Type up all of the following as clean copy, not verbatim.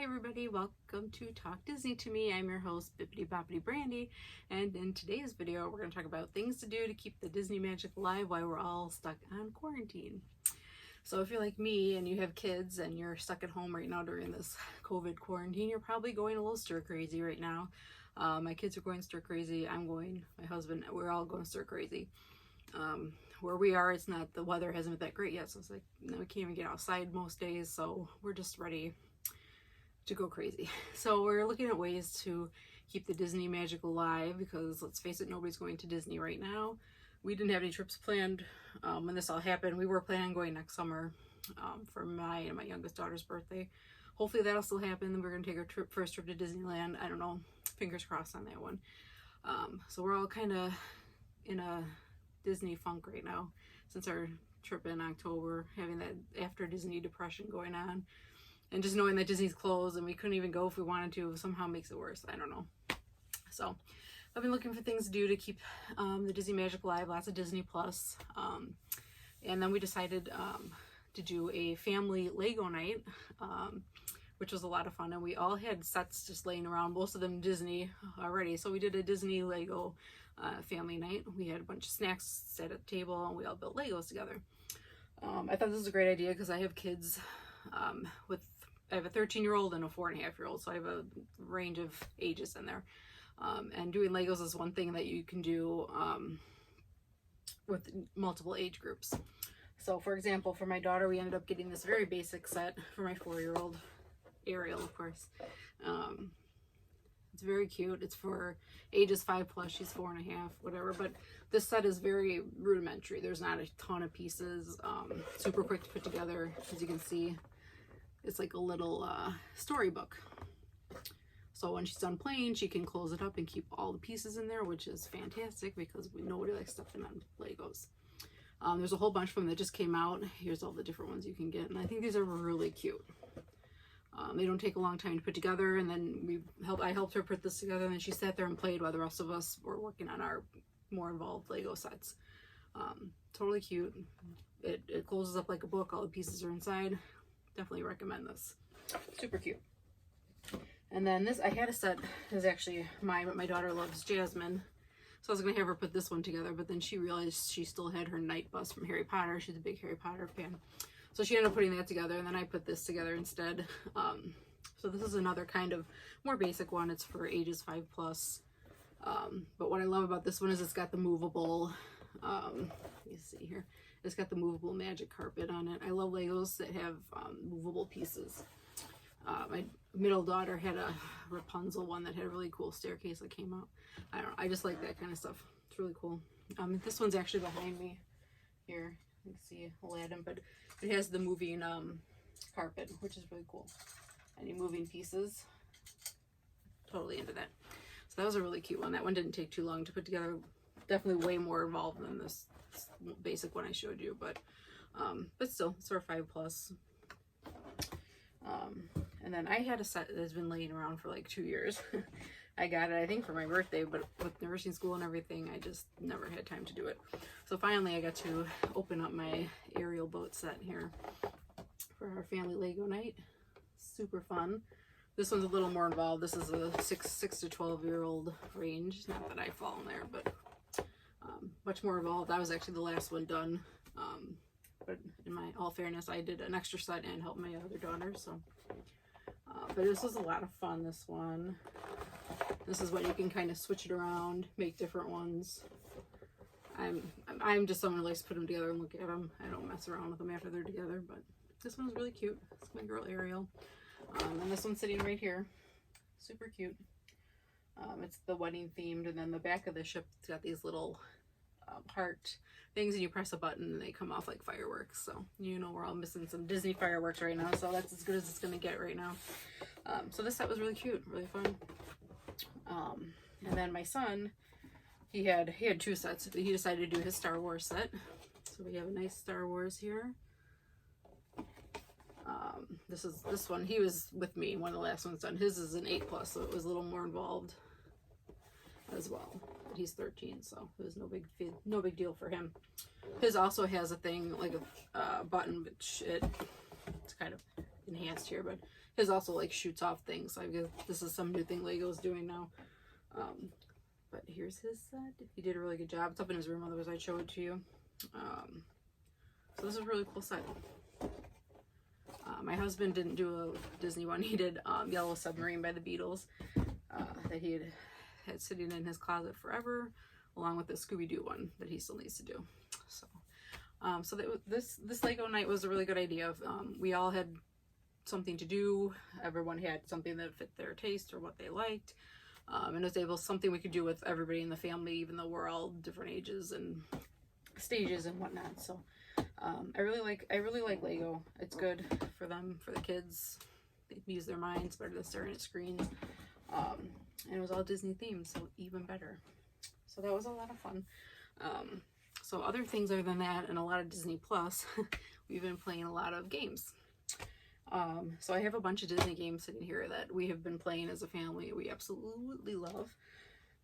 Hi everybody, welcome to Talk Disney to Me. I'm your host, Bippity Boppity Brandy, and in today's video we're going to talk about things to do to keep the Disney magic alive while we're all stuck on quarantine. So if you're like me and you have kids and you're stuck at home right now during this COVID quarantine, you're probably going a little stir crazy right now. My kids are going stir crazy, I'm going, my husband, we're all going stir crazy. Where we are, it's not, the weather hasn't been that great yet, so it's like, we can't even get outside most days, so we're just ready to go crazy. So we're looking at ways to keep the Disney magic alive, because let's face it, nobody's going to Disney right now. We didn't have any trips planned when this all happened. We were planning on going next summer for my and my youngest daughter's birthday. Hopefully that'll still happen. We're going to take our first trip to Disneyland. I don't know, fingers crossed on that one. So we're all kind of in a Disney funk right now since our trip in October, having that after Disney depression going on, and just knowing that Disney's closed and we couldn't even go if we wanted to somehow makes it worse. I don't know. So I've been looking for things to do to keep the Disney magic alive, lots of Disney Plus, and then we decided to do a family Lego night, which was a lot of fun, and we all had sets just laying around, most of them Disney already, so we did a Disney Lego family night. We had a bunch of snacks set at the table and we all built Legos together. I thought this was a great idea because I have kids I have a 13-year-old and a 4.5-year-old, so I have a range of ages in there. And doing Legos is one thing that you can do with multiple age groups. So for example, for my daughter, we ended up getting this very basic set for my 4-year-old, Ariel, of course. It's very cute. It's for ages 5+, she's 4.5, whatever, but this set is very rudimentary. There's not a ton of pieces, super quick to put together. As you can see, it's like a little storybook. So when she's done playing, she can close it up and keep all the pieces in there, which is fantastic because nobody likes stuffing on Legos. There's a whole bunch of them that just came out. Here's all the different ones you can get, and I think these are really cute. They don't take a long time to put together, and then I helped her put this together, and then she sat there and played while the rest of us were working on our more involved Lego sets. Totally cute. It closes up like a book. All the pieces are inside. Definitely recommend this. Super cute. And then this, I had a set, is actually mine, but my daughter loves Jasmine, so I was going to have her put this one together, but then she realized she still had her night bus from Harry Potter. She's a big Harry Potter fan. So she ended up putting that together, and then I put this together instead. So this is another kind of more basic one. It's for ages 5+. But what I love about this one is it's got the movable, let me see here. It's got the movable magic carpet on it. I love Legos that have movable pieces. My middle daughter had a Rapunzel one that had a really cool staircase that came out. I don't know, I just like that kind of stuff. It's really cool. This one's actually behind me here. You can see Aladdin, but it has the moving carpet, which is really cool. Any moving pieces, totally into that. So that was a really cute one. That one didn't take too long to put together. Definitely way more involved than this basic one I showed you, but still, it's for 5+. And then I had a set that's been laying around for like 2 years. I got it, I think, for my birthday, but with nursing school and everything, I just never had time to do it. So finally, I got to open up my Ariel boat set here for our family Lego night. Super fun. This one's a little more involved. This is a 6 to 12-year-old range. Not that I fall in there, but much more involved. I was actually the last one done. But in my all fairness, I did an extra set and helped my other daughter. So, but this was a lot of fun. This one. This is what you can kind of switch it around, make different ones. I'm just someone who likes to put them together and look at them. I don't mess around with them after they're together. But this one's really cute. It's my girl Ariel. And this one's sitting right here. Super cute. It's the wedding themed, and then the back of the ship, it's got these little heart things, and you press a button and they come off like fireworks. So you know we're all missing some Disney fireworks right now, so that's as good as it's gonna get right now. So this set was really cute, really fun. And then my son, he had 2 sets, but he decided to do his Star Wars set. So we have a nice Star Wars here. This one, he was with me when the last one's done. His is an 8+, so it was a little more involved as well. But he's 13, so it was no big deal for him. His also has a thing like a button, which it's kind of enhanced here, but his also like shoots off things. So I guess this is some new thing Lego's doing now. But here's his set. He did a really good job. It's up in his room, otherwise I'd show it to you. So this is a really cool set. My husband didn't do a Disney one. He did Yellow Submarine by the Beatles that he had sitting in his closet forever, along with the Scooby-Doo one that he still needs to do. So this Lego night was a really good idea. We all had something to do. Everyone had something that fit their taste or what they liked. And it was something we could do with everybody in the family, even though we're all different ages and stages and whatnot. So I really like Lego. It's good for them, for the kids. They use their minds better than staring at screens. And it was all Disney themed, so even better. So that was a lot of fun. So other things other than that, and a lot of Disney Plus, we've been playing a lot of games. So I have a bunch of Disney games sitting here that we have been playing as a family. We absolutely love.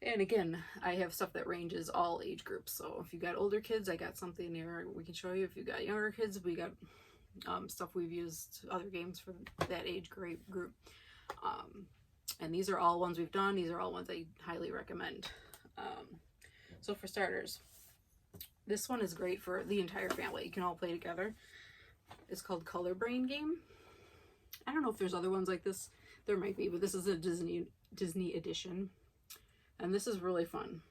And again, I have stuff that ranges all age groups. So if you got older kids, I got something here we can show you. If you got younger kids, we got stuff we've used, other games for that age group. And these are all ones we've done. These are all ones I highly recommend. So for starters, this one is great for the entire family. You can all play together. It's called Color Brain Game. I don't know if there's other ones like this. There might be, but this is a Disney edition. And this is really fun.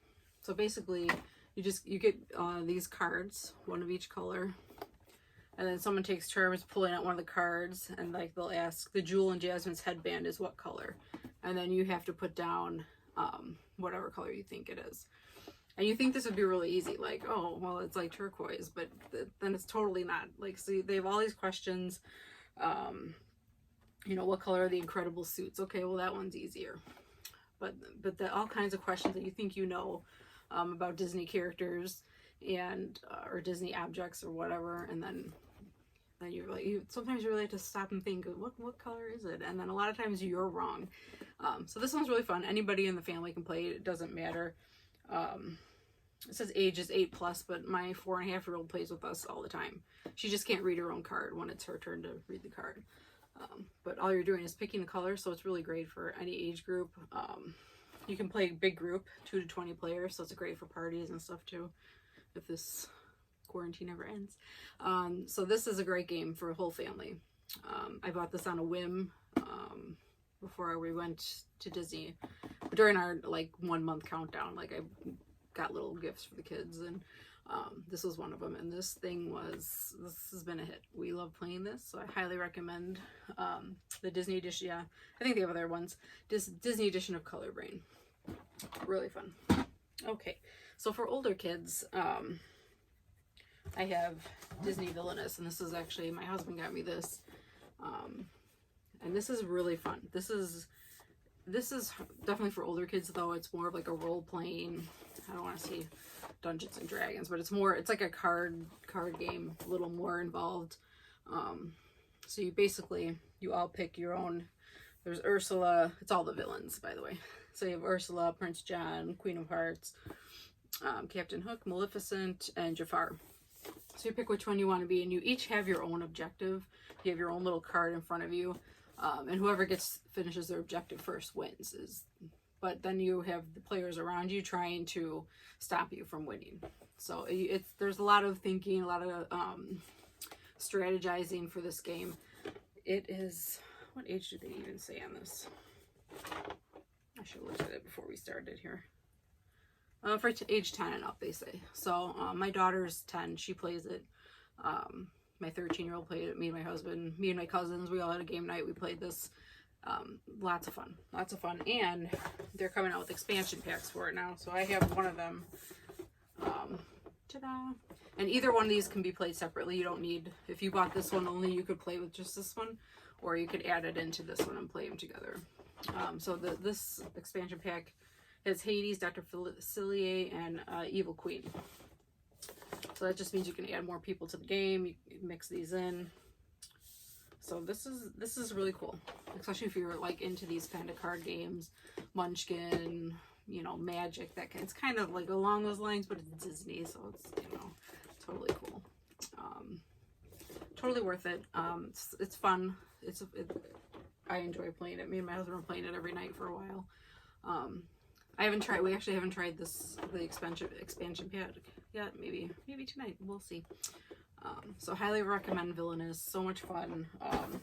So basically, you get these cards, one of each color. And then someone takes turns pulling out one of the cards, and like they'll ask, the Jewel and Jasmine's headband is what color? And then you have to put down whatever color you think it is. And you think this would be really easy, like, oh, well, it's like turquoise, but then it's totally not. Like, so they have all these questions. You know, what color are the Incredible suits? Okay, well, that one's easier. But all kinds of questions that you think you know about Disney characters and or Disney objects or whatever, and then you're like, sometimes you really have to stop and think, what color is it? And then a lot of times you're wrong. So this one's really fun. Anybody in the family can play it. It doesn't matter. It says age is 8+, but my 4.5-year-old plays with us all the time. She just can't read her own card when it's her turn to read the card. But all you're doing is picking a color, so it's really great for any age group. You can play big group, 2 to 20 players, so it's great for parties and stuff too, if this quarantine ever ends. So this is a great game for a whole family. I bought this on a whim before we went to Disney. During our like 1 month countdown, like I got little gifts for the kids, and this was one of them. And this has been a hit. We love playing this, so I highly recommend the Disney edition. Yeah, I think they have other ones. Disney edition of Color Brain. Really fun. Okay, so for older kids, I have Disney Villainous, and this is actually, my husband got me this, and this is really fun. This is definitely for older kids, though. It's more of like a role-playing, I don't want to say Dungeons and Dragons, but it's like a card game, a little more involved. So you all pick your own. There's Ursula. It's all the villains, by the way. So you have Ursula, Prince John, Queen of Hearts, Captain Hook, Maleficent, and Jafar. So you pick which one you want to be, and you each have your own objective. You have your own little card in front of you, and whoever finishes their objective first wins. But then you have the players around you trying to stop you from winning. So there's a lot of thinking, a lot of strategizing for this game. It is, what age do they even say on this? I should have looked at it before we started here. For age 10 and up, they say. So my daughter's 10. She plays it. My 13-year-old played it. Me and my husband, me and my cousins, we all had a game night. We played this. Lots of fun. Lots of fun. And they're coming out with expansion packs for it now. So I have one of them. Ta-da! And either one of these can be played separately. You don't need, if you bought this one only, you could play with just this one. Or you could add it into this one and play them together. So this expansion pack has Hades, Dr. Facilier, and Evil Queen. So that just means you can add more people to the game. You can mix these in. So this is really cool, especially if you're like into these kind of card games, Munchkin, you know, Magic. It's kind of like along those lines, but it's Disney, so it's, you know, totally cool. totally worth it. It's fun. I enjoy playing it. Me and my husband are playing it every night for a while. We actually haven't tried the expansion pack yet. Maybe tonight. We'll see. So highly recommend Villainous. So much fun,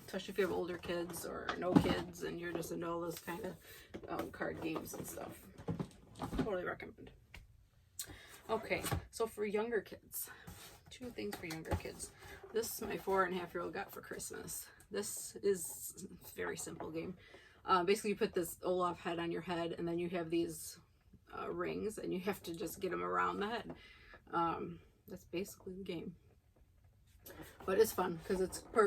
especially if you have older kids or no kids and you're just into all those kind of card games and stuff. Totally recommend. Okay, so for younger kids, 2 things for younger kids. This my 4.5-year-old got for Christmas. This is a very simple game. Basically, you put this Olaf head on your head, and then you have these rings, and you have to just get them around the head. That's basically the game. But it's fun because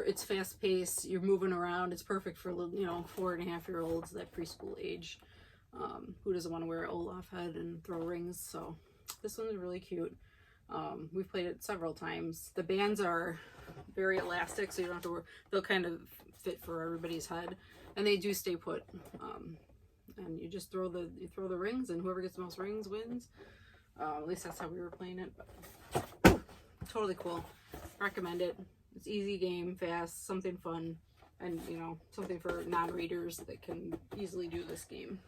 it's fast paced. You're moving around. It's perfect for 4.5-year-olds, that preschool age. Who doesn't want to wear an Olaf head and throw rings? So this one's really cute. We've played it several times. The bands are very elastic, so you don't have to worry. They'll kind of fit for everybody's head, and they do stay put. And you just throw the rings, and whoever gets the most rings wins. At least that's how we were playing it. But totally cool. Recommend it. It's easy game, fast, something fun, and something for non-readers that can easily do this game.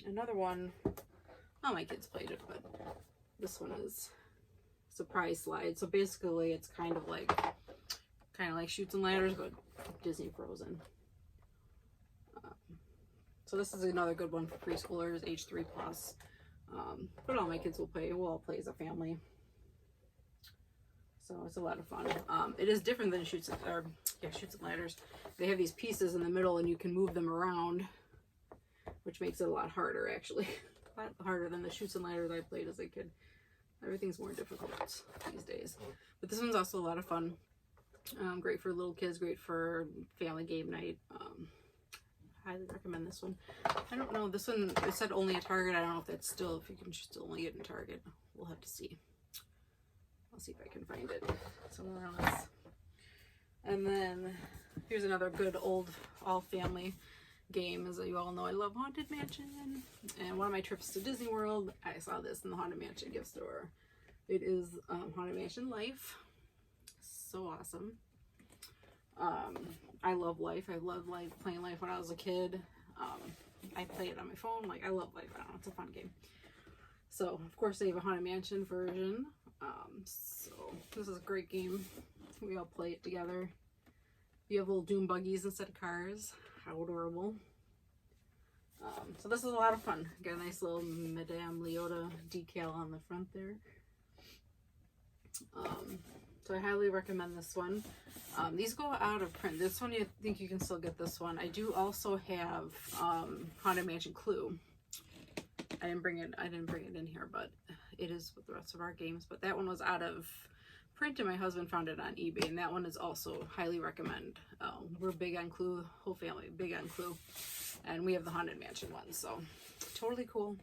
Another one. All my kids played it, but this one is Surprise Slide. So basically, it's kind of like Chutes and Ladders, but Disney Frozen. So this is another good one for preschoolers, age 3+. But all my kids will play. We'll all play as a family. So it's a lot of fun. It is different than Chutes and Ladders. They have these pieces in the middle, and you can move them around, which makes it a lot harder, actually. A lot harder than the Chutes and Ladders I played as a kid. Everything's more difficult these days. But this one's also a lot of fun. Great for little kids, great for family game night. Highly recommend this one. I don't know, this one, it said only at Target. I don't know if that's still, if you can still only get in Target. We'll have to see. I'll see if I can find it somewhere else. And then here's another good old all-family game. As you all know, I love Haunted Mansion. And one of my trips to Disney World, I saw this in the Haunted Mansion gift store. It is Haunted Mansion Life. So awesome. I love Life. I loved playing Life when I was a kid. I play it on my phone. I love Life. I don't know. It's a fun game. So, of course, they have a Haunted Mansion version. So, this is a great game. We all play it together. You have little doom buggies instead of cars. How adorable. So this is a lot of fun. Got a nice little Madame Leota decal on the front there. So I highly recommend this one. These go out of print. This one, I think you can still get this one. I do also have Haunted Mansion Clue. I didn't bring it in here, but it is with the rest of our games. But that one was out of print, and my husband found it on eBay, and that one is also highly recommend. We're big on Clue, whole family big on Clue, and we have the Haunted Mansion one, so totally cool.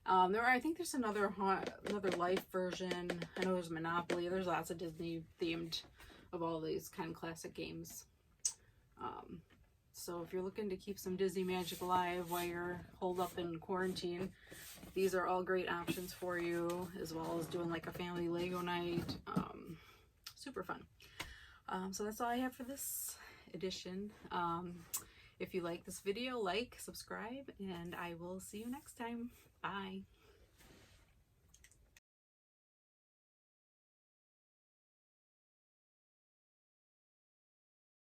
I think there's another Life version. I know there's Monopoly. There's lots of Disney themed of all these kind of classic games. So if you're looking to keep some Disney magic alive while you're holed up in quarantine, these are all great options for you, as well as doing like a family Lego night. Super fun. So that's all I have for this edition. If you like this video, like, subscribe, and I will see you next time. Bye.